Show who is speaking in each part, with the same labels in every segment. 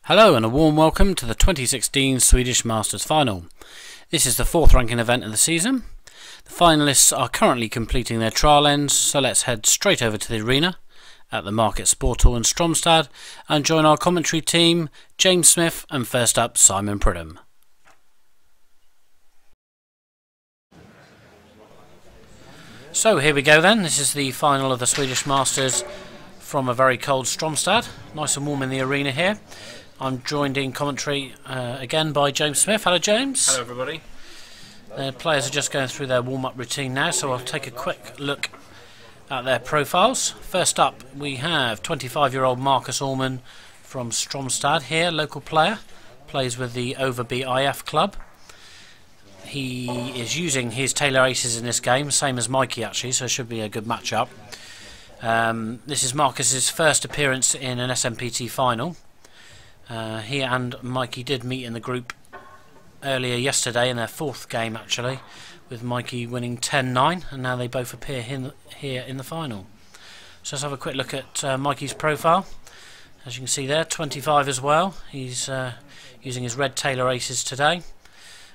Speaker 1: Hello and a warm welcome to the 2016 Swedish Masters Final. This is the fourth ranking event of the season. The finalists are currently completing their trial ends, so let's head straight over to the arena at the Market Sporthall in Stromstad and join our commentary team, James Smith and first up Simon Pridham. So here we go then, this is the final of the Swedish Masters from a very cold Stromstad. Nice and warm in the arena here. I'm joined in commentary again by James Smith. Hello James.
Speaker 2: Hello everybody.
Speaker 1: The players are just going through their warm-up routine now, so I'll take a quick look at their profiles. First up we have 25-year-old Marcus Almen from Stromstad here, local player, plays with the Overby IF club. He is using his Taylor aces in this game, same as Mikey actually, so it should be a good match-up. This is Marcus's first appearance in an SMPT final. He and Mikey did meet in the group earlier yesterday in their fourth game actually, with Mikey winning 10-9, and now they both appear here in the final. So let's have a quick look at Mikey's profile. As you can see there, 25 as well. He's using his red Taylor aces today.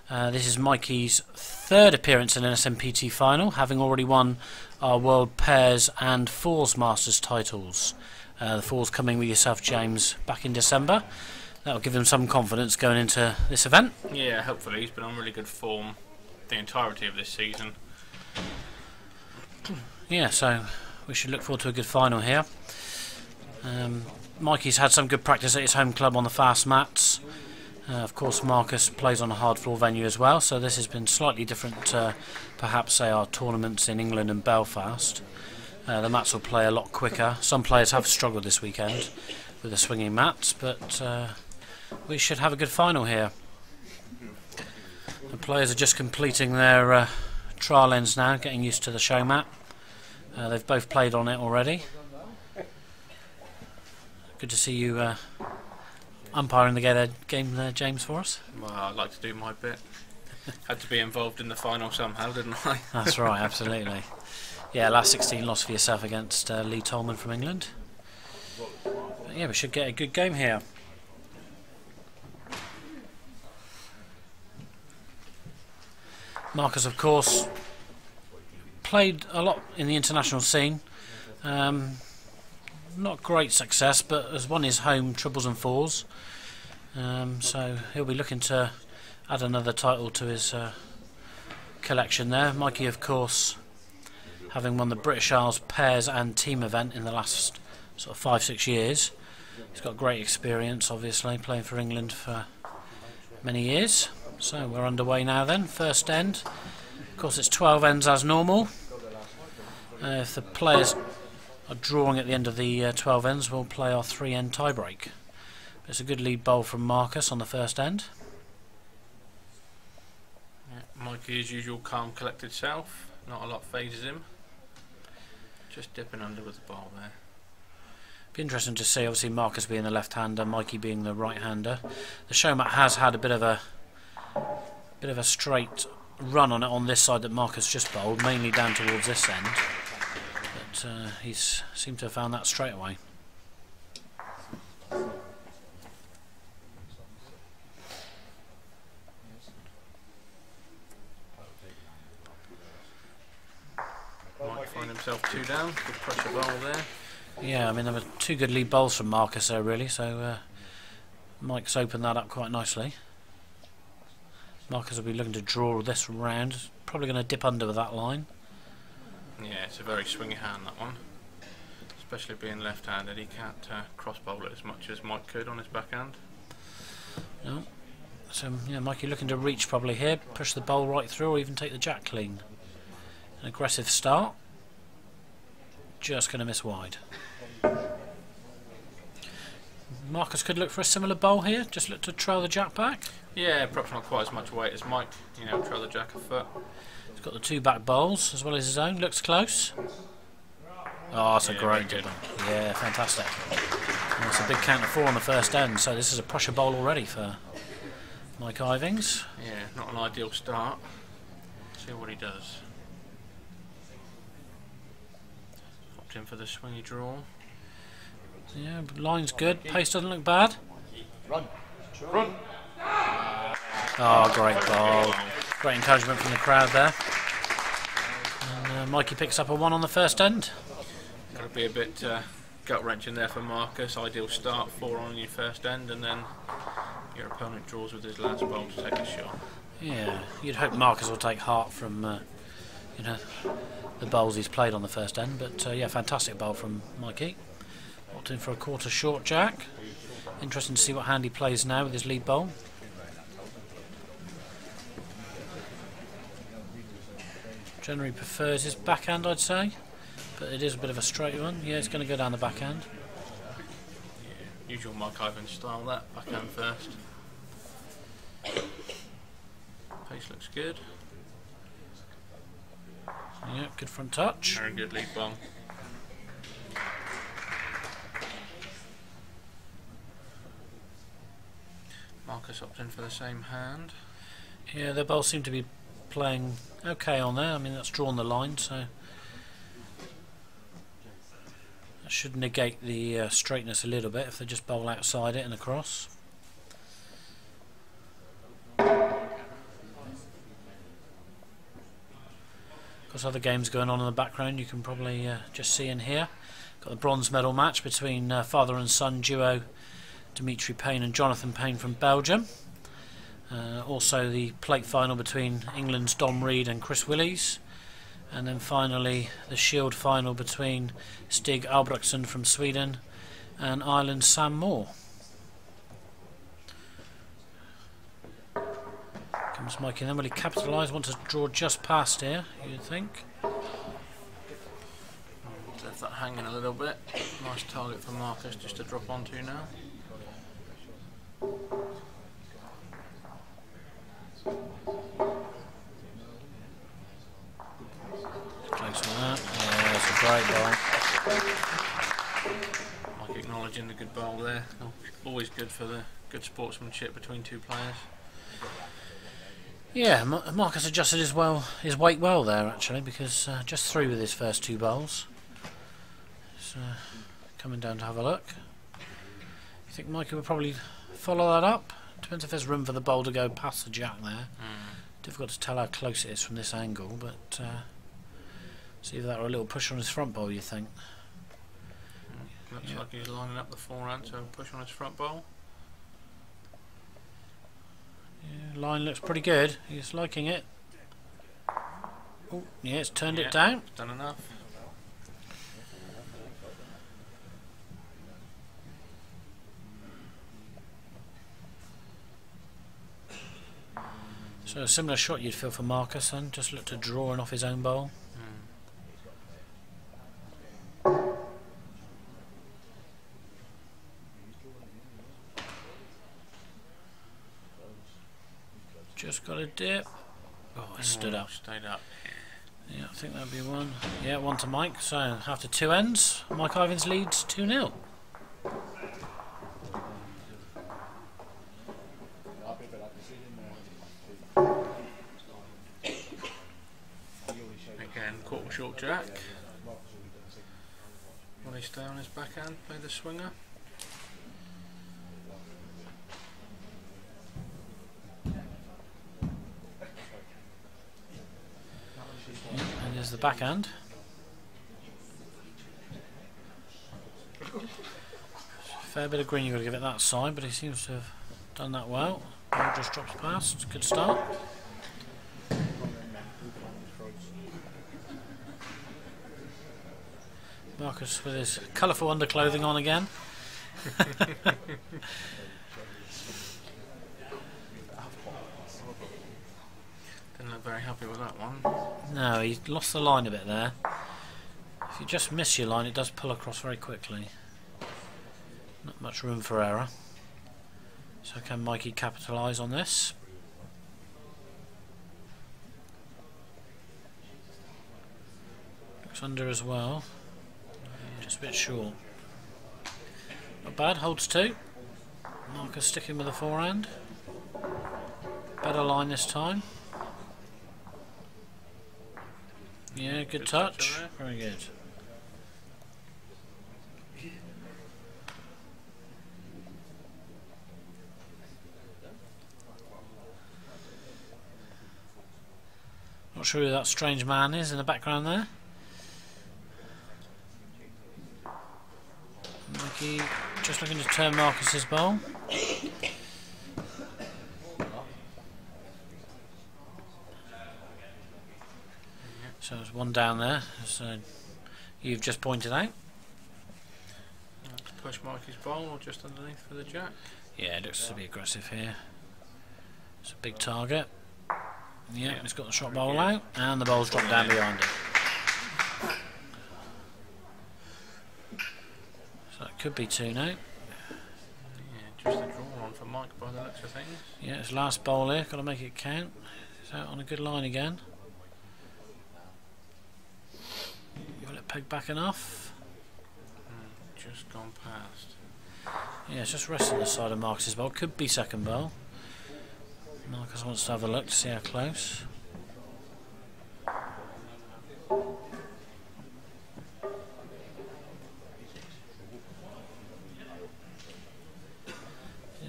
Speaker 1: This is Mikey's third appearance in an SMPT final, having already won our World Pairs and Fours Masters titles. The fours coming with yourself, James, back in December. That'll give him some confidence going into this event.
Speaker 2: Yeah, hopefully. He's been on really good form the entirety of this season.
Speaker 1: Yeah, so we should look forward to a good final here. Mikey's had some good practice at his home club on the fast mats. Of course, Marcus plays on a hard floor venue as well, so this has been slightly different to perhaps, say, our tournaments in England and Belfast. The mats will play a lot quicker. Some players have struggled this weekend with the swinging mats, but we should have a good final here. The players are just completing their trial ends now, getting used to the show mat. They've both played on it already. Good to see you umpiring the game there, James, for us.
Speaker 2: Well, I'd like to do my bit. Had to be involved in the final somehow, didn't I?
Speaker 1: That's right, absolutely. Yeah, last 16 loss for yourself against Lee Tolman from England. But yeah, we should get a good game here. Marcus, of course, played a lot in the international scene. Not great success, but has won his home triples and fours. So he'll be looking to add another title to his collection there. Mikey, of course, having won the British Isles pairs and team event in the last sort of 5-6 years. He's got great experience, obviously, playing for England for many years. So we're underway now then, first end. Of course it's 12 ends as normal. If the players are drawing at the end of the 12 ends, we'll play our 3-end tiebreak. But it's a good lead bowl from Marcus on the first end.
Speaker 2: Yeah, Mikey, his usual calm, collected self. Not a lot phases him. Just dipping under with the ball there.
Speaker 1: Be interesting to see, obviously Marcus being the left-hander, Mikey being the right-hander. The showmat has had a bit of a straight run on it on this side that Marcus just bowled, mainly down towards this end. But he's seemed to have found that straight away.
Speaker 2: Might find himself 2 down. Good pressure bowl there.
Speaker 1: Yeah, I mean there were 2 good lead bowls from Marcus there really, so Mike's opened that up quite nicely. Marcus will be looking to draw this round, probably going to dip under with that line.
Speaker 2: Yeah, it's a very swingy hand, that one. Especially being left-handed, he can't cross bowl it as much as Mike could on his backhand.
Speaker 1: No. So yeah, Mikey looking to reach probably here, push the bowl right through or even take the jack clean. An aggressive start. Just going to miss wide. Marcus could look for a similar bowl here, just look to trail the jack back.
Speaker 2: Yeah, perhaps not quite as much weight as Mike, trail the jack a foot.
Speaker 1: He's got the 2 back bowls as well as his own, looks close. Oh, that's a great dip. Yeah, fantastic. And it's a big count of 4 on the first end, so this is a pressure bowl already for Mike Ivings.
Speaker 2: Yeah, not an ideal start. See what he does. In for the swingy draw.
Speaker 1: Yeah, line's good, pace doesn't look bad.
Speaker 2: Run.
Speaker 1: Oh, great ball. Great encouragement from the crowd there. And Mikey picks up a 1 on the first end.
Speaker 2: Got to be a bit gut wrenching there for Marcus. Ideal start, 4 on your first end, and then your opponent draws with his last bowl to take a shot.
Speaker 1: Yeah, you'd hope Marcus will take heart from you know, the bowls he's played on the first end, but yeah, fantastic bowl from Mikey. Walked in for a quarter short jack. Interesting to see what hand he plays now with his lead bowl. Generally prefers his backhand, I'd say, but it is a bit of a straight one. Yeah, it's going to go down the backhand.
Speaker 2: Yeah, usual Mike Ivings style, that backhand first. Pace looks good.
Speaker 1: Yeah, good front touch.
Speaker 2: Very good lead ball. Marcus opted in for the same hand.
Speaker 1: Yeah, they both seem to be playing okay on there. I mean, that's drawn the line, so that should negate the straightness a little bit if they just bowl outside it and across. Of course, other games going on in the background you can probably just see and hear. Got the bronze medal match between father and son duo Dimitri Payne and Jonathan Payne from Belgium. Also the plate final between England's Dom Reed and Chris Willies. And then finally the shield final between Stig Albrechtsson from Sweden and Ireland's Sam Moore. Comes Mikey then, will he capitalise? Want to draw just past here, you'd think.
Speaker 2: Left that hanging a little bit. Nice target for Marcus just to drop onto now.
Speaker 1: Close on that. Yeah, it's a great ball.
Speaker 2: Mike acknowledging the good bowl there. Always good for the good sportsmanship between two players.
Speaker 1: Yeah, Marcus adjusted his weight well there actually, because just through with his first two bowls. So coming down to have a look. You think Mikey would probably follow that up? Depends if there's room for the bowl to go past the jack there. Difficult to tell how close it is from this angle, but see if that were a little push on his front bowl, you think?
Speaker 2: Looks like he's lining up the forehand, so push on his front bowl.
Speaker 1: Yeah, line looks pretty good. He's liking it. Oh, yeah, it's turned it down.
Speaker 2: It's done enough.
Speaker 1: So a similar shot you'd feel for Marcus, and just look to drawing off his own bowl. Just got a dip. Oh, it stood up.
Speaker 2: Stayed up.
Speaker 1: Yeah, I think that'd be one. Yeah, one to Mike. So after two ends, Mike Ivings leads 2-0.
Speaker 2: Again, quarter short jack. Will he stay on his backhand, play the swinger?
Speaker 1: And there's the backhand. Fair bit of green you've got to give it that side, but he seems to have done that well. Ball just drops past. Good start. Marcus with his colourful underclothing on again.
Speaker 2: Didn't look very happy with that one.
Speaker 1: No, he lost the line a bit there. If you just miss your line, it does pull across very quickly. Not much room for error. So can Mikey capitalise on this? Looks under as well. Just a bit short. Not bad, holds two. Marcus sticking with the forehand. Better line this time. Yeah, good touch. Very good. sure who that strange man is in the background there. Mikey just looking to turn Marcus's bowl. So there's one down there, as you've just pointed out.
Speaker 2: Push Mikey's bowl or just underneath for the jack?
Speaker 1: Yeah, it looks to be aggressive here. It's a big target. Yeah, he's got the shot bowl out, and the bowl's dropped down behind him. So it could be 2 now.
Speaker 2: Yeah, just a draw on for Mike by the looks of things.
Speaker 1: Yeah, his last bowl here, got to make it count. He's out on a good line again. Will it peg back enough?
Speaker 2: Just gone past.
Speaker 1: Yeah, it's just resting the side of Marcus's bowl. Could be second bowl. Marcus wants to have a look to see how close. I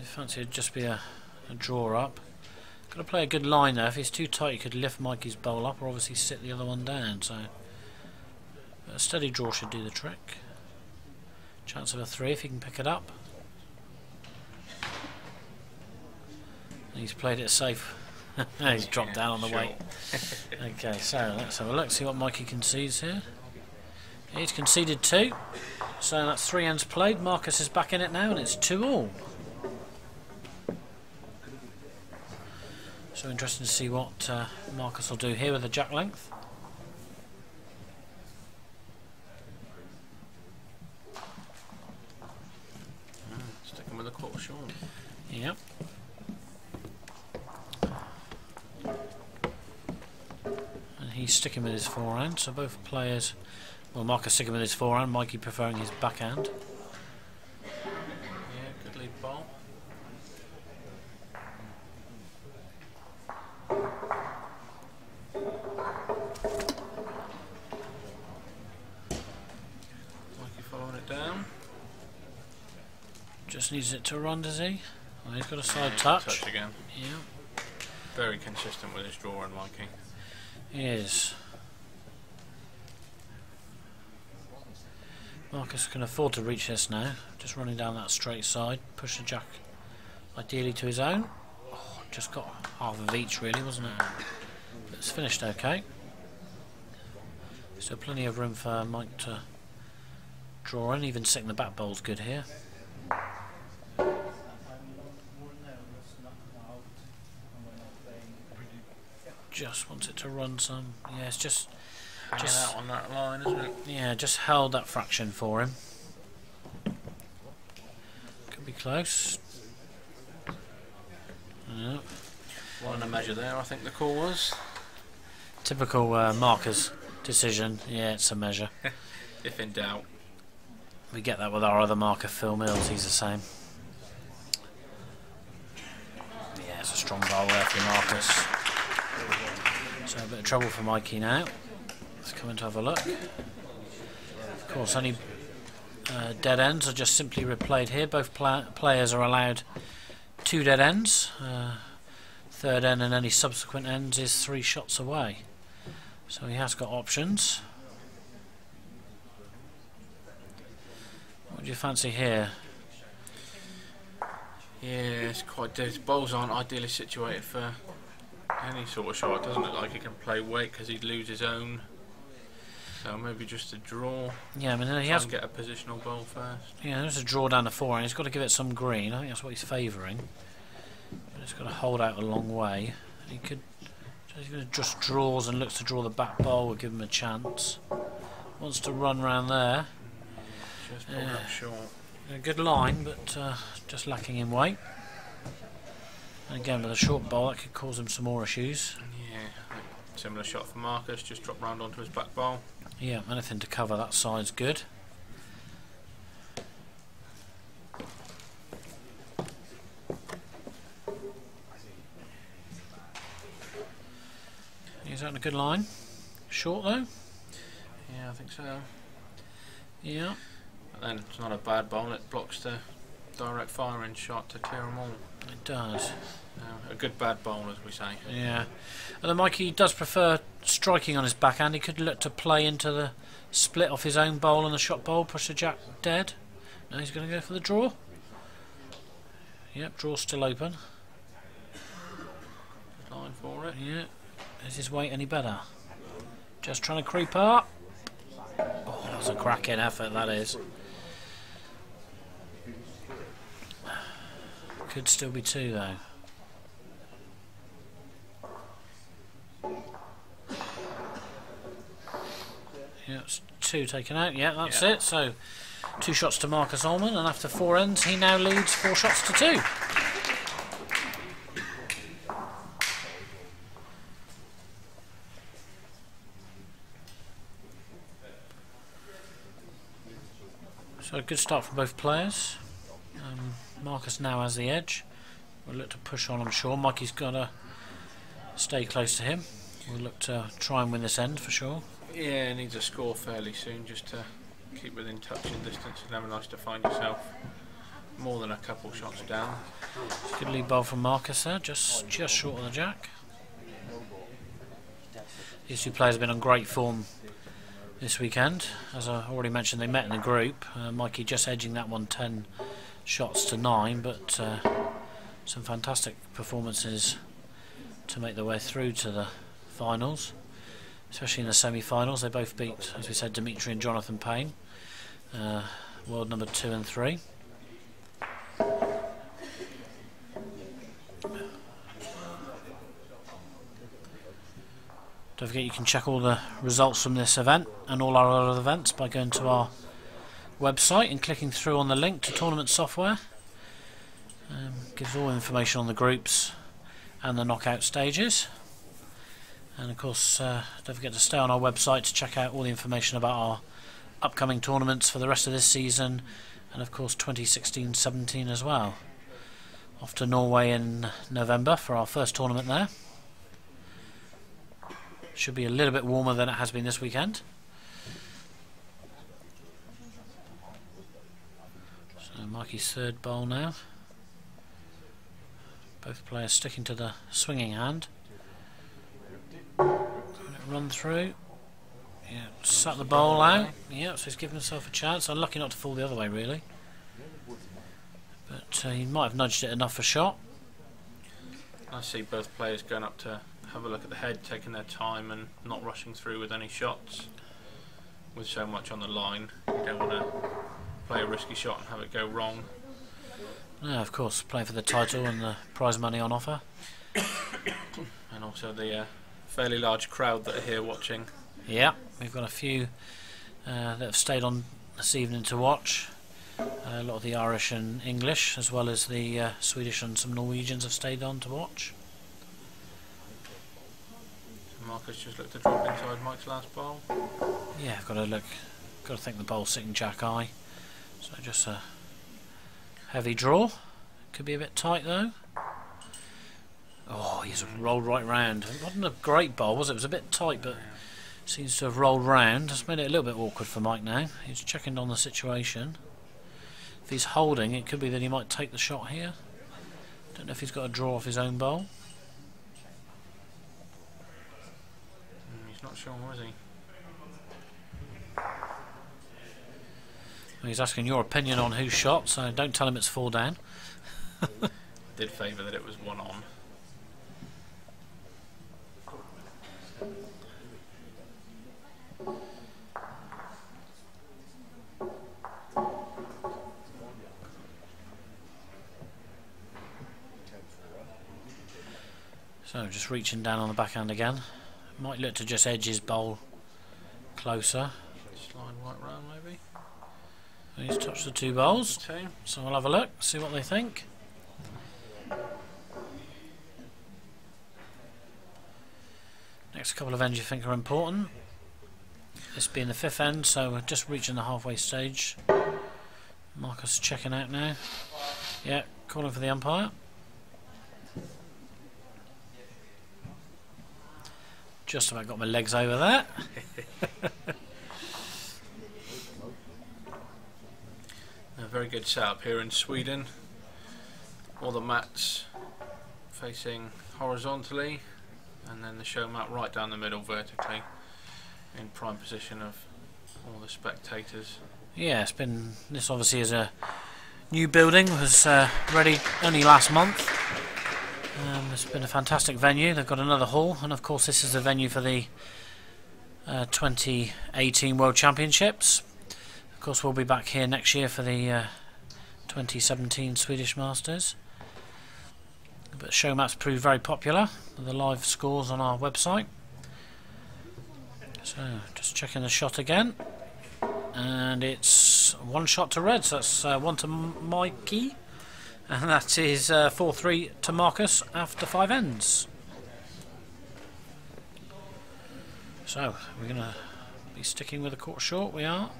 Speaker 1: fancy it'd just be a draw up. Got to play a good line there. If he's too tight, he could lift Mikey's bowl up or obviously sit the other one down. So a steady draw should do the trick. Chance of a 3 if he can pick it up. And he's played it safe. He's dropped down on the weight. Okay, so let's have a look, see what Mikey concedes here. He's conceded 2. So that's 3 ends played. Marcus is back in it now, and it's 2-all. So interesting to see what Marcus will do here with the jack length.
Speaker 2: Sticking with the quarter short.
Speaker 1: Yep. And he's sticking with his forehand, so both players, well, Marcus sticking with his forehand, Mikey preferring his backhand.
Speaker 2: Yeah, good lead ball. Mikey following it down.
Speaker 1: Just needs it to run, does he? Well, he's got a side touch.
Speaker 2: Touch again.
Speaker 1: Yeah.
Speaker 2: Very consistent with his draw and Mikey.
Speaker 1: He is. Marcus can afford to reach this now. Just running down that straight side. Push the jack ideally to his own. Oh, just got half of each really, wasn't it? But it's finished okay. So plenty of room for Mike to draw in. Even sitting the back bowl's good here. Just wants it to run some. Yeah, it's just
Speaker 2: out on that line, isn't it?
Speaker 1: Yeah, just held that fraction for him. Could be close. Yep.
Speaker 2: One and a measure there, I think the call was.
Speaker 1: Typical Marcus decision. Yeah, it's a measure.
Speaker 2: If in doubt.
Speaker 1: We get that with our other marker, Phil Mills. He's the same. Yeah, it's a strong bowl there for Marcus. So a bit of trouble for Mikey now. Let's come in to have a look. Of course, any dead ends are just simply replayed here. Both players are allowed 2 dead ends. Third end and any subsequent ends is 3 shots away. So he has got options. What do you fancy here?
Speaker 2: Yeah, it's quite dead. His bowls aren't ideally situated for any sort of shot. It doesn't look like he can play weight because he'd lose his own. So maybe just a draw.
Speaker 1: Yeah, I mean he
Speaker 2: Try
Speaker 1: has
Speaker 2: and get a positional bowl first.
Speaker 1: Yeah, there's a draw down the forehand. He's got to give it some green. I think that's what he's favouring. But it's got to hold out a long way. He could. He's going to just draws and looks to draw the back bowl. We'll give him a chance. Wants to run round there.
Speaker 2: Just pulled up short.
Speaker 1: A good line, but just lacking in weight. And again, with a short bowl, that could cause him some more issues.
Speaker 2: Yeah, similar shot for Marcus. Just drop round onto his back bowl.
Speaker 1: Yeah, anything to cover that side's good. He's on a good line. Short though?
Speaker 2: Yeah, I think so.
Speaker 1: Yeah.
Speaker 2: But then it's not a bad bowl. It blocks the direct firing shot to clear them all.
Speaker 1: It does.
Speaker 2: A good bad bowl, as we say.
Speaker 1: Yeah. Although Mikey does prefer striking on his backhand, he could look to play into the split off his own bowl and the shot bowl, push the jack dead. Now he's going to go for the draw. Yep, draw's still open.
Speaker 2: Line for it.
Speaker 1: Yeah. Is his weight any better? Just trying to creep up. Oh, that's a cracking effort, that is. Could still be two, though. Yeah, it's two taken out. Yeah, that's it. So, 2 shots to Marcus Almen, and after 4 ends, he now leads 4 shots to 2. So a good start from both players. Marcus now has the edge. We'll look to push on, I'm sure. Mikey's got to stay close to him. We'll look to try and win this end for sure.
Speaker 2: Yeah, needs a score fairly soon just to keep within touching distance. It's never nice to find yourself more than a couple shots down.
Speaker 1: Good lead bowl from Marcus there, just short of the jack. These 2 players have been on great form this weekend. As I already mentioned, they met in a group. Mikey just edging that one 10 shots to 9, but some fantastic performances to make their way through to the finals, especially in the semi-finals. They both beat, as we said, Dimitri and Jonathan Payne, world number 2 and 3. Don't forget you can check all the results from this event and all our other events by going to our website and clicking through on the link to tournament software. Gives all information on the groups and the knockout stages. And of course, don't forget to stay on our website to check out all the information about our upcoming tournaments for the rest of this season, and of course 2016-17 as well. Off to Norway in November for our first tournament there. Should be a little bit warmer than it has been this weekend. So Mikey's 3rd bowl now. Both players sticking to the swinging hand. Run through. Yeah, sat the bowl out. Yeah, so he's given himself a chance. Unlucky not to fall the other way, really. But he might have nudged it enough for shot.
Speaker 2: I see both players going up to have a look at the head, taking their time and not rushing through with any shots. With so much on the line, you don't want to play a risky shot and have it go wrong.
Speaker 1: No, of course, playing for the title and the prize money on offer.
Speaker 2: And also the fairly large crowd that are here watching.
Speaker 1: Yeah, we've got a few that have stayed on this evening to watch. A lot of the Irish and English, as well as the Swedish and some Norwegians have stayed on to watch.
Speaker 2: Marcus just looked to drop inside Mike's last bowl.
Speaker 1: Yeah, I've got to look. Got to think the bowl's sitting jack eye. So just a heavy draw. Could be a bit tight though. Oh, he's rolled right round. It wasn't a great bowl, was it? It was a bit tight, but seems to have rolled round. It's made it a little bit awkward for Mike now. He's checking on the situation. If he's holding, it could be that he might take the shot here. Don't know if he's got a draw off his own bowl.
Speaker 2: He's not sure, is he?
Speaker 1: Well, he's asking your opinion on who shot, so don't tell him it's 4 down.
Speaker 2: Did favour that it was 1 on.
Speaker 1: So just reaching down on the backhand again. Might look to just edge his bowl closer.
Speaker 2: Slide right round maybe.
Speaker 1: He's touched the 2 bowls,
Speaker 2: 2.
Speaker 1: so we'll have a look, see what they think. Next couple of ends you think are important. This being the 5th end, so we're just reaching the halfway stage. Marcus checking out now. Yeah, calling for the umpire. Just about got my legs over that.
Speaker 2: very good setup here in Sweden. All the mats facing horizontally, and then the show mat right down the middle vertically, in prime position of all the spectators.
Speaker 1: Yeah, this obviously is a new building, was ready only last month. It's been a fantastic venue. They've got another hall, and of course this is the venue for the 2018 World Championships. Of course we'll be back here next year for the 2017 Swedish Masters. But show mats proved very popular with the live scores on our website. So just checking the shot again, and it's one shot to red, so that's one to Mikey, and that is 4-3 to Marcus after 5 ends. So we're going to be sticking with the court short, we are.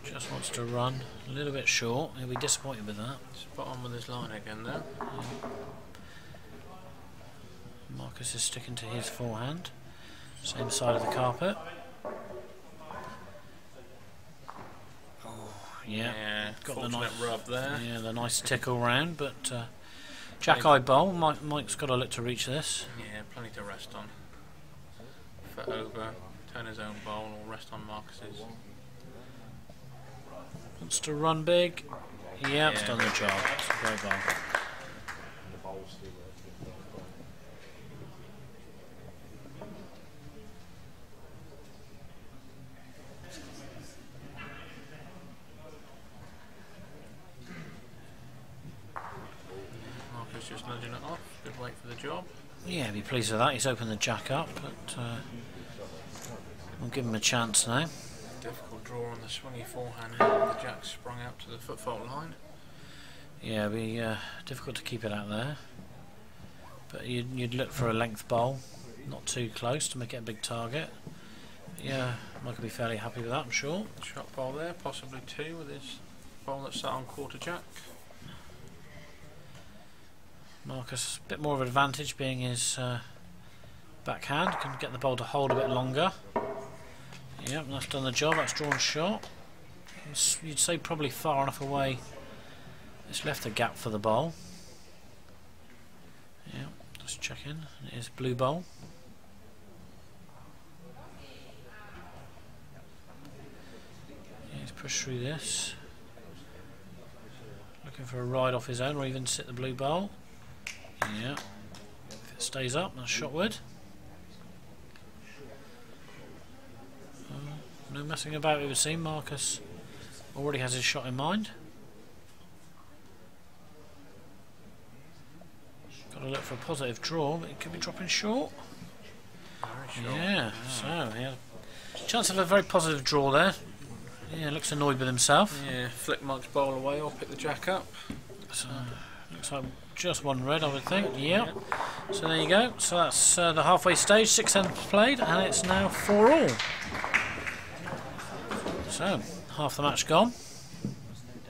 Speaker 1: Just wants to run a little bit short. He'll be disappointed with that.
Speaker 2: Spot on with his line again there.
Speaker 1: Yeah. Marcus is sticking to his forehand. Same side of the carpet. Oh, yeah.
Speaker 2: Got the nice rub there.
Speaker 1: Yeah, the nice tickle round, but Jack-eye bowl. Mike's got to look to reach this.
Speaker 2: Yeah, plenty to rest on. Foot over, turn his own bowl, or rest on Marcus's.
Speaker 1: Wants to run big. Yeah, it's done the job. It's a great bowl.
Speaker 2: Marcus just nudging it off. Good weight for the job.
Speaker 1: Yeah, be pleased with that. He's opened the jack up, but we'll give him a chance now.
Speaker 2: Difficult draw on the swingy forehand. The jack sprung out to the foot fault line.
Speaker 1: Yeah, it'd be difficult to keep it out there. But you'd look for a length bowl, not too close to make it a big target. But yeah, Mike will be fairly happy with that, I'm sure.
Speaker 2: Shot bowl there, possibly 2 with his bowl that's sat on quarter jack.
Speaker 1: Marcus, a bit more of an advantage being his backhand, can get the bowl to hold a bit longer. Yep, that's done the job, that's drawn shot. You'd say probably far enough away. It's left a gap for the bowl. Yep, just checking. It is blue bowl. Yeah, he's pushed through this. Looking for a ride off his own or even sit the blue bowl. Yeah, if it stays up, that's shotward. No messing about, it would seem. Marcus already has his shot in mind. Got to look for a positive draw, but it could be dropping short. Yeah, so yeah, chance of a very positive draw there. Yeah, looks annoyed with himself.
Speaker 2: Yeah, flick Mike's bowl away or pick the jack up.
Speaker 1: So looks like just one red, I would think. Yep. So there you go. So that's the halfway stage. 6 ends played, and it's now 4-all. So, half the match gone.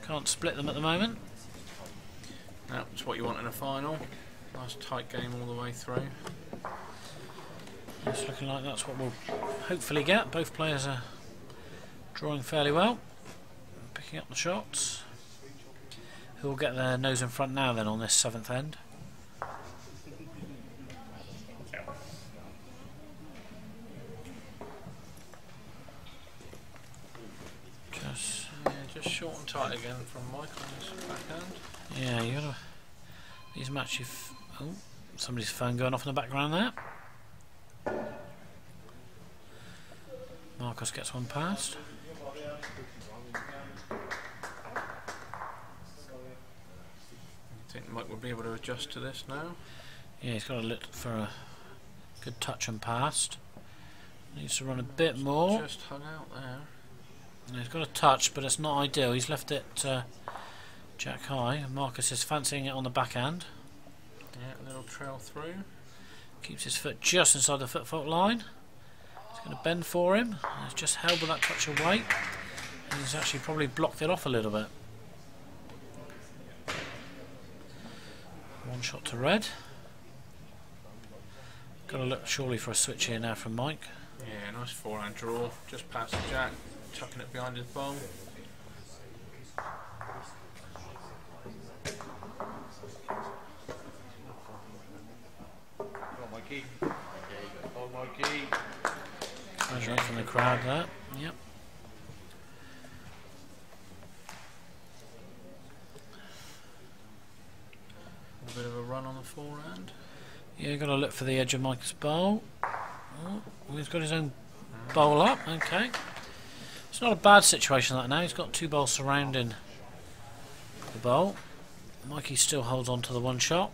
Speaker 1: Can't split them at the moment.
Speaker 2: That's what you want in a final. Nice tight game all the way through.
Speaker 1: It's looking like that's what we'll hopefully get. Both players are drawing fairly well. Picking up the shots. Who will get their nose in front now then on this 7th end?
Speaker 2: Just short and tight again from Mike on his backhand.
Speaker 1: Yeah, you gotta. These matches. Oh, somebody's phone going off in the background there. Marcus gets one past.
Speaker 2: I think Mike will be able to adjust to this now.
Speaker 1: Yeah, he's got to look for a good touch and past. Needs to run a bit more.
Speaker 2: Just hung out there.
Speaker 1: He's got a touch, but it's not ideal. He's left it jack high. Marcus is fancying it on the backhand.
Speaker 2: Yeah, a little trail through.
Speaker 1: Keeps his foot just inside the foot fault line. going to bend for him. He's just held with that touch of weight. And he's actually probably blocked it off a little bit. One shot to red. Got to look surely for a switch here now from Mike.
Speaker 2: Yeah, nice forehand draw. Just past the jack, tucking it behind his bowl.
Speaker 1: Pleasure from the crowd there. Yep.
Speaker 2: A bit of a run on the forehand.
Speaker 1: Yeah, got to look for the edge of Mike's bowl. Oh, he's got his own bowl up. Okay. It's not a bad situation like that now. He's got two bowls surrounding the bowl. Mikey still holds on to the one shot.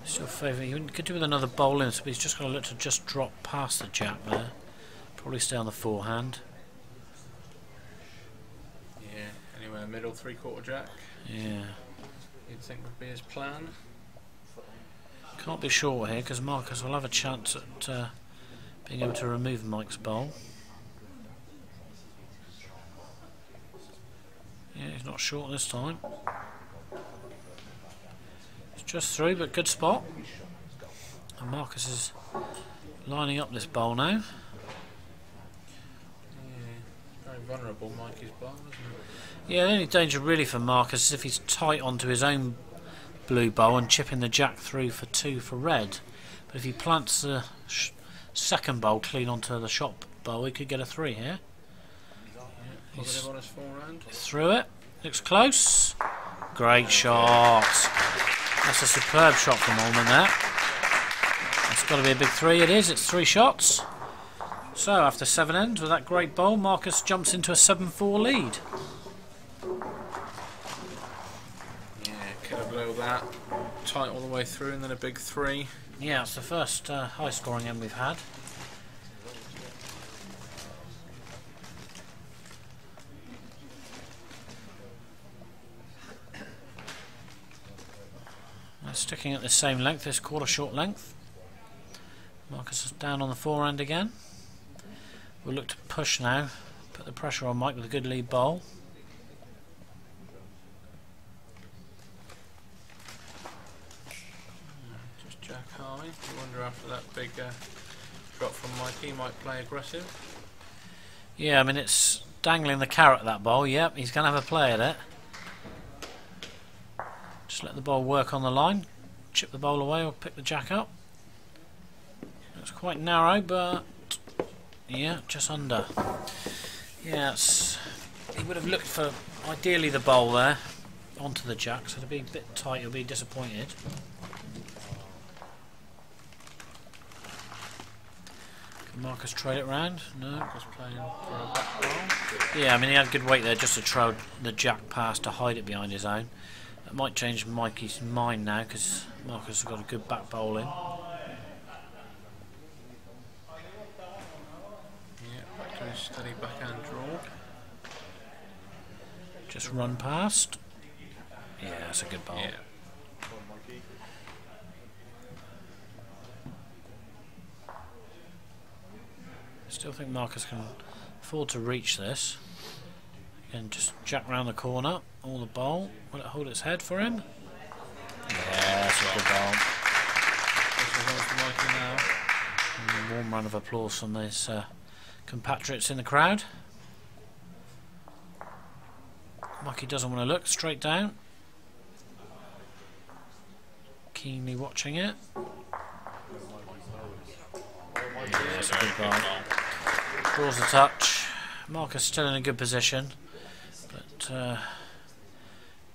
Speaker 1: Still favourite. He could do with another bowl in, but he's just got to look to just drop past the jack there. Probably stay on the forehand.
Speaker 2: Yeah, anywhere middle, 3/4 jack.
Speaker 1: Yeah.
Speaker 2: You'd think would be his plan.
Speaker 1: Can't be sure here because Marcus will have a chance at being able to remove Mike's bowl. Yeah, he's not short this time. It's just through, but good spot. And Marcus is lining up this bowl now.
Speaker 2: Yeah, very vulnerable, Mikey's bowl, isn't it?
Speaker 1: Yeah, the only danger really for Marcus is if he's tight onto his own blue bowl and chipping the jack through for 2 for red. But if he plants the second bowl clean onto the shot bowl, he could get a 3 here.
Speaker 2: Yeah, positive on his forehand.
Speaker 1: Through it. Looks close. Great shot. That's a superb shot from Almen there. It's got to be a big 3. It is. It's 3 shots. So after 7 ends with that great bowl, Marcus jumps into a 7-4 lead.
Speaker 2: Below that, tight all the way through, and then a big 3.
Speaker 1: Yeah, it's the first high scoring end we've had. Sticking at the same length, this quarter short length. Marcus is down on the forehand again. We'll look to push now, put the pressure on Mike with a good lead bowl.
Speaker 2: I wonder after that big drop from Mikey, he might play aggressive.
Speaker 1: Yeah, I mean it's dangling the carrot at that bowl. Yep, he's going to have a play at it. Just let the bowl work on the line. Chip the bowl away or pick the jack up. It's quite narrow, but yeah, just under. Yeah, he would have looked for ideally the bowl there onto the jack, so to be a bit tight, he'll be disappointed. Marcus trail it round? No.
Speaker 2: Just playing for a back bowl.
Speaker 1: Yeah, I mean he had good weight there just to trail the jack past to hide it behind his own. That might change Mikey's mind now because Marcus has got a good back bowl in.
Speaker 2: Yeah, back to his steady backhand draw.
Speaker 1: Just run past. Yeah, that's a good bowl.
Speaker 2: Yeah.
Speaker 1: Still think Marcus can afford to reach this. Again, just jack round the corner, all the bowl. Will it hold its head for him? Yeah, that's a good bowl. And a warm round of applause from his compatriots in the crowd. Mikey doesn't want to look, straight down. Keenly watching it. Yeah, that's a good bowl. Draws the touch. Marcus still in a good position, but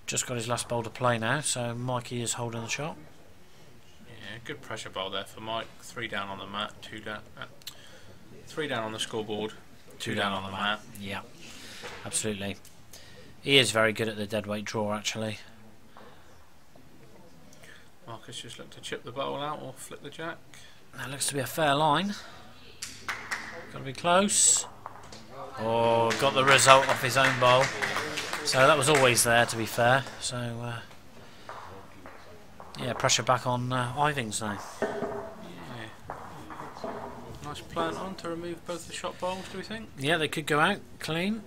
Speaker 1: just got his last bowl to play now, so Mikey is holding the shot.
Speaker 2: Yeah, good pressure bowl there for Mike. 3 down on the mat, 2 down. 3 down on the scoreboard, 2 down on the mat.
Speaker 1: Yeah, absolutely. He is very good at the deadweight draw, actually.
Speaker 2: Marcus just looked to chip the bowl out or flip the jack.
Speaker 1: That looks to be a fair line. Got to be close. Oh, got the result off his own bowl. So that was always there, to be fair. So yeah, pressure back on Ivings now.
Speaker 2: Yeah. nice plant on to remove both the shot bowls, do we think?
Speaker 1: Yeah, they could go out clean.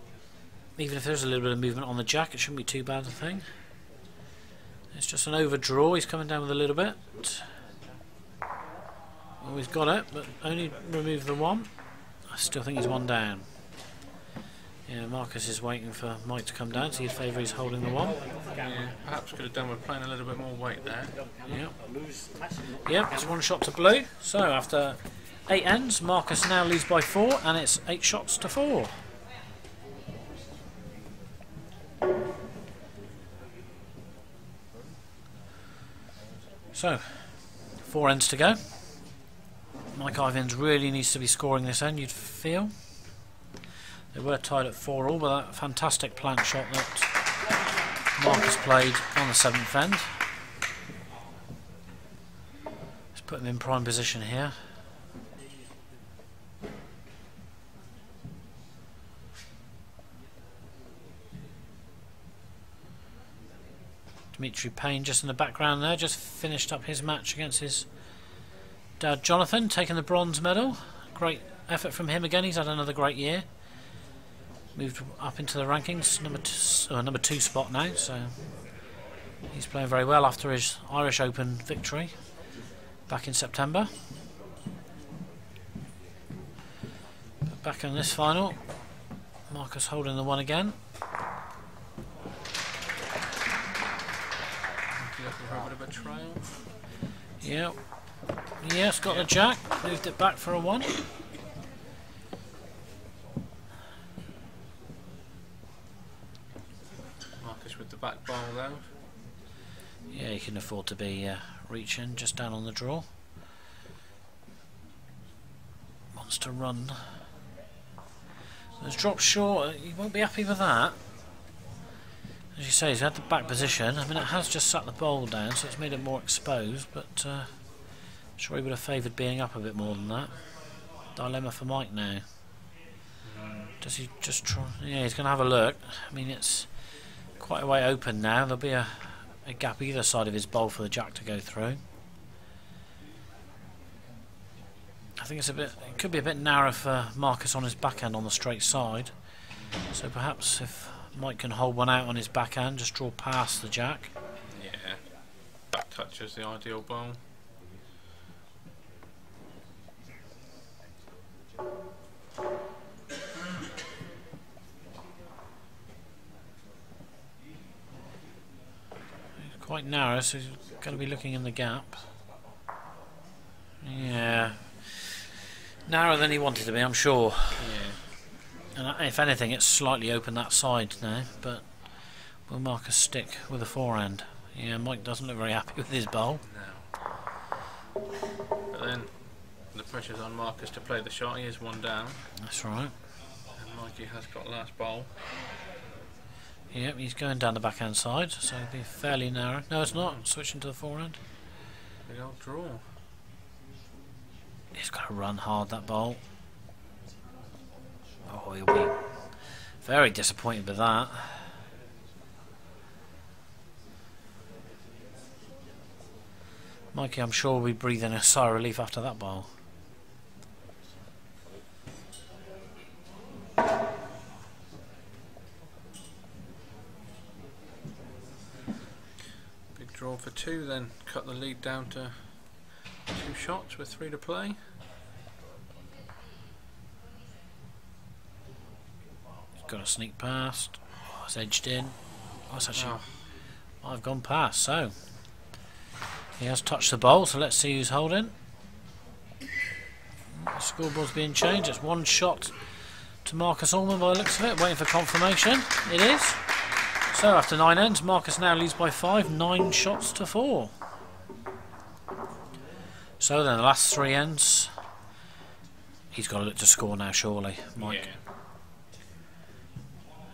Speaker 1: Even if there's a little bit of movement on the jack, it shouldn't be too bad a thing. It's just an overdraw. He's coming down with a little bit. Oh, he's got it, but only remove the one. I still think he's one down. Yeah, Marcus is waiting for Mike to come down, so he'd favour he's holding the one.
Speaker 2: Yeah, perhaps could have done with playing a little bit more weight there.
Speaker 1: Yep, it's one shot to blue. So after 8 ends, Marcus now leads by 4, and it's 8 shots to 4. So, 4 ends to go. Mike Ivings really needs to be scoring this end, you'd feel. They were tied at 4-all, but that fantastic plant shot that Marcus played on the 7th end. Let's put him in prime position here. Dimitri Payne just in the background there, just finished up his match against his dad Jonathan, taking the bronze medal. Great effort from him again, he's had another great year. Moved up into the rankings, number 2 spot now, so he's playing very well after his Irish Open victory back in September. But back in this final, Marcus holding the one again. Yep. Yes, got the jack, moved it back for a 1.
Speaker 2: Marcus with the back bowl though.
Speaker 1: Yeah, he can afford to be reaching just down on the draw. Wants to run. It's dropped short, he won't be happy with that. As you say, he's had the back position. I mean, it has just sat the bowl down, so it's made it more exposed, but I'm sure he would have favoured being up a bit more than that. Dilemma for Mike now. Does he just try? Yeah, he's going to have a look. I mean, it's quite a way open now. There'll be a gap either side of his bowl for the jack to go through. I think it could be a bit narrow for Marcus on his backhand on the straight side. So perhaps if Mike can hold one out on his backhand, just draw past the jack.
Speaker 2: Yeah, back touch is the ideal bowl.
Speaker 1: It's quite narrow, so he's going to be looking in the gap. Yeah, narrower than he wanted to be, I'm sure.
Speaker 2: Yeah.
Speaker 1: And if anything, it's slightly open that side now, but will Marcus stick with a forehand? Yeah, Mike doesn't look very happy with his bowl.
Speaker 2: No. But then the pressure's on Marcus to play the shot. He is 1 down.
Speaker 1: That's right.
Speaker 2: And Mikey has got last bowl.
Speaker 1: Yep, he's going down the backhand side, so it'll be fairly narrow. No, it's not. Switching to the forehand.
Speaker 2: Big old draw.
Speaker 1: He's got to run hard, that bowl. Oh, he'll be very disappointed with that. Mikey, I'm sure will be breathing a sigh of relief after that bowl.
Speaker 2: Big draw for 2, then cut the lead down to 2 shots with 3 to play.
Speaker 1: Got a sneak past. Oh, it's edged in. Oh, it's actually. I've gone past. So he has touched the bowl. So let's see who's holding. The scoreboard's being changed. It's 1 shot to Marcus Almen by the looks of it. Waiting for confirmation. It is. So after 9 ends, Marcus now leads by 5. 9 shots to 4. So then the last 3 ends. He's got to look to score now, surely, Mike.
Speaker 2: Yeah.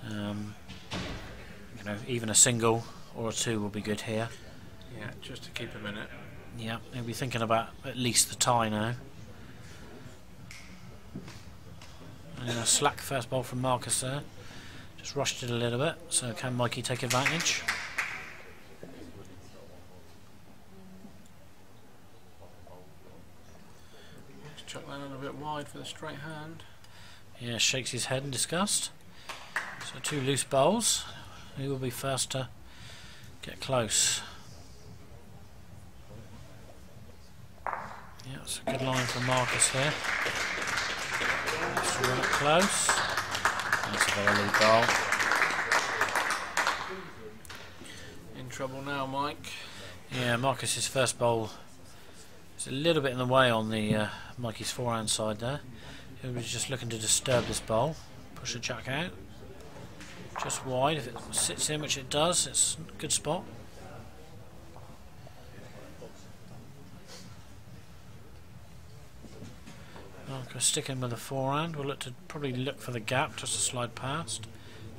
Speaker 1: You know, even a single or a 2 will be good here.
Speaker 2: Yeah, just to keep him in it.
Speaker 1: Yeah, he'll be thinking about at least the tie now. And a slack first ball from Marcus there. Just rushed it a little bit. So can Mikey take advantage?
Speaker 2: Just chuck that in a bit wide for the straight hand.
Speaker 1: Yeah, shakes his head in disgust. So 2 loose bowls. He will be first to get close. Yeah, it's a good line from Marcus here. Let's run it close. That's a very lead bowl.
Speaker 2: In trouble now, Mike.
Speaker 1: Yeah, Marcus's first bowl is a little bit in the way on the Mikey's forehand side there. He was just looking to disturb this bowl. Push the jack out. Just wide. If it sits in, which it does, it's a good spot. Marcus sticking with the forehand. We'll probably look for the gap just to slide past.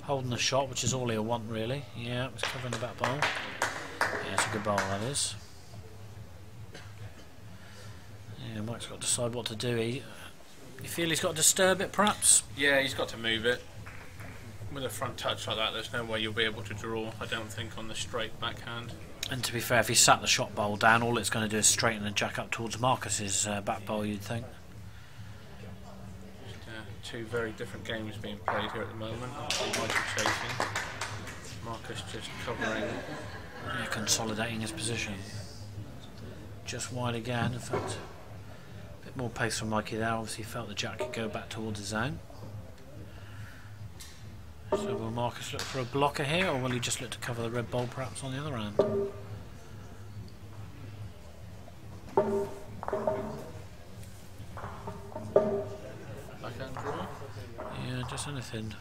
Speaker 1: Holding the shot, which is all he'll want really. Yeah, it's covering the back bowl. Yeah, it's a good bowl, that is. Yeah, Mike's got to decide what to do. You feel he's got to disturb it, perhaps?
Speaker 2: Yeah, he's got to move it. With a front touch like that, there's no way you'll be able to draw, I don't think, on the straight backhand.
Speaker 1: And to be fair, if he sat the shot bowl down, all it's going to do is straighten the jack up towards Marcus's back bowl, you'd think.
Speaker 2: Two very different games being played here at the moment. Obviously Michael chasing, Marcus just covering.
Speaker 1: Yeah, consolidating his position. Just wide again, in fact. A bit more pace from Mikey there. Obviously felt the jack could go back towards his zone. So will Marcus look for a blocker here, or will he just look to cover the red bowl perhaps on the other hand?
Speaker 2: Backhand draw?
Speaker 1: Yeah, just anything.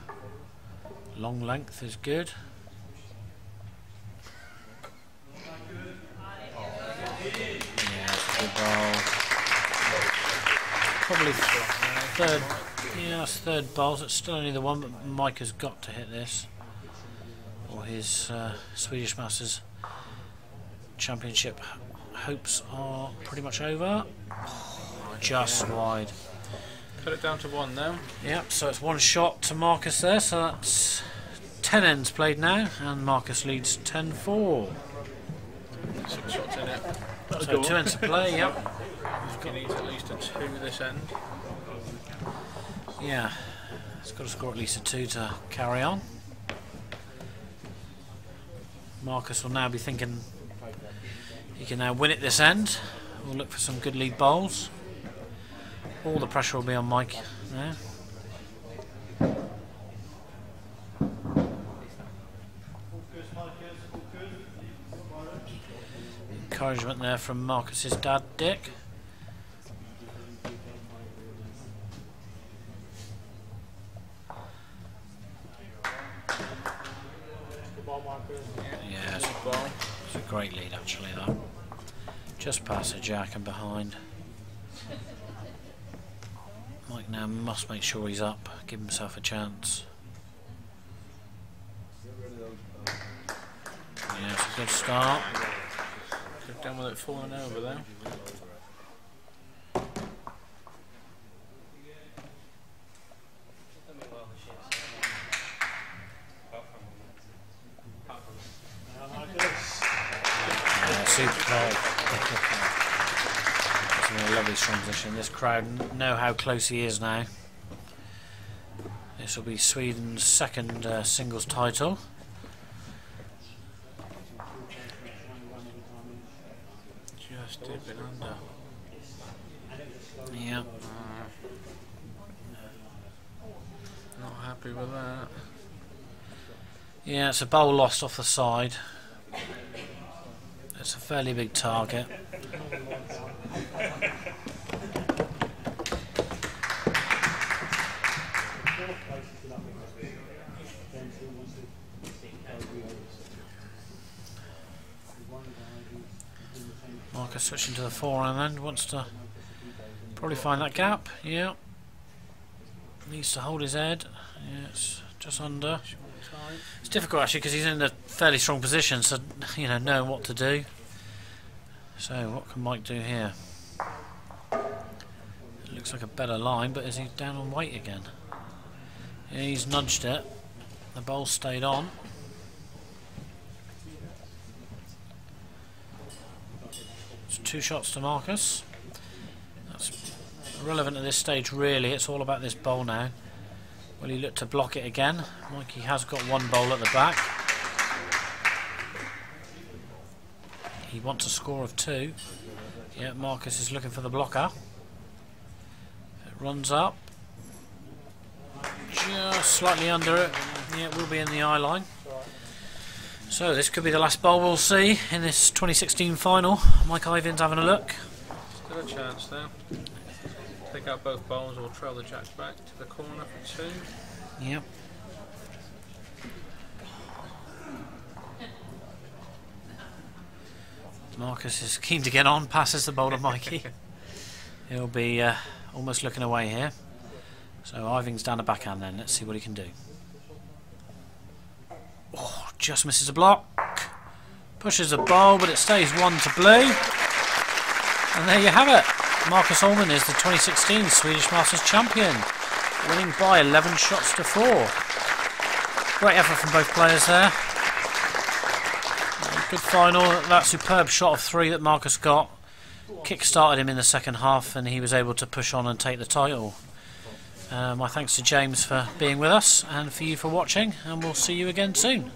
Speaker 1: Long length is good. Yeah, it's a good bowl. Probably third. Yeah, it's third bowls. It's still only the one, but Mike has got to hit this, or his Swedish Masters Championship hopes are pretty much over. Just wide.
Speaker 2: Cut it down to 1 now.
Speaker 1: Yep, so it's 1 shot to Marcus there, so that's 10 ends played now, and Marcus leads 10-4.
Speaker 2: 6 shots in it.
Speaker 1: So 2 ends to play, yep.
Speaker 2: He needs at least a 2 this end.
Speaker 1: Yeah, he's got to score at least a 2 to carry on. Marcus will now be thinking he can now win it this end. We'll look for some good lead bowls. All the pressure will be on Mike now. Encouragement there from Marcus's dad, Dick. Yeah, it's a great lead actually, that. Just past the jack and behind. Mike now must make sure he's up, give himself a chance. Yeah, it's a good start.
Speaker 2: Could have done with it falling over there.
Speaker 1: Yeah, super play. A lovely transition. This crowd know how close he is now. This will be Sweden's second singles title.
Speaker 2: Just dipping under.
Speaker 1: Yeah.
Speaker 2: Not happy with that.
Speaker 1: Yeah, it's a bowl lost off the side. It's a fairly big target. Marcus switching to the forehand then, wants to probably find that gap. Yeah, needs to hold his head. Yeah, it's just under. It's difficult actually because he's in a fairly strong position, so you know, knowing what to do. So what can Mike do here? It looks like a better line, but is he down on weight again? Yeah, he's nudged it. The bowl stayed on. It's 2 shots to Marcus. That's irrelevant at this stage really, it's all about this bowl now. Will he look to block it again? Mikey has got one bowl at the back. He wants a score of 2. Yeah, Marcus is looking for the blocker. It runs up. Just slightly under it. Yeah, it will be in the eye line. So this could be the last bowl we'll see in this 2016 final. Mike Ivings having a look.
Speaker 2: Still a chance there. Take out both bowls or trail the jacks back to the corner for 2.
Speaker 1: Yep. Marcus is keen to get on, passes the bowl to Mikey. He'll be almost looking away here. So Ivings down the backhand then, let's see what he can do. Oh, just misses a block. Pushes the bowl, but it stays 1 to blue. And there you have it. Marcus Almen is the 2016 Swedish Masters champion, winning by 11 shots to 4. Great effort from both players there. Good final. That superb shot of 3 that Marcus got kick-started him in the second half, and he was able to push on and take the title. My thanks to James for being with us, and for you for watching, and we'll see you again soon.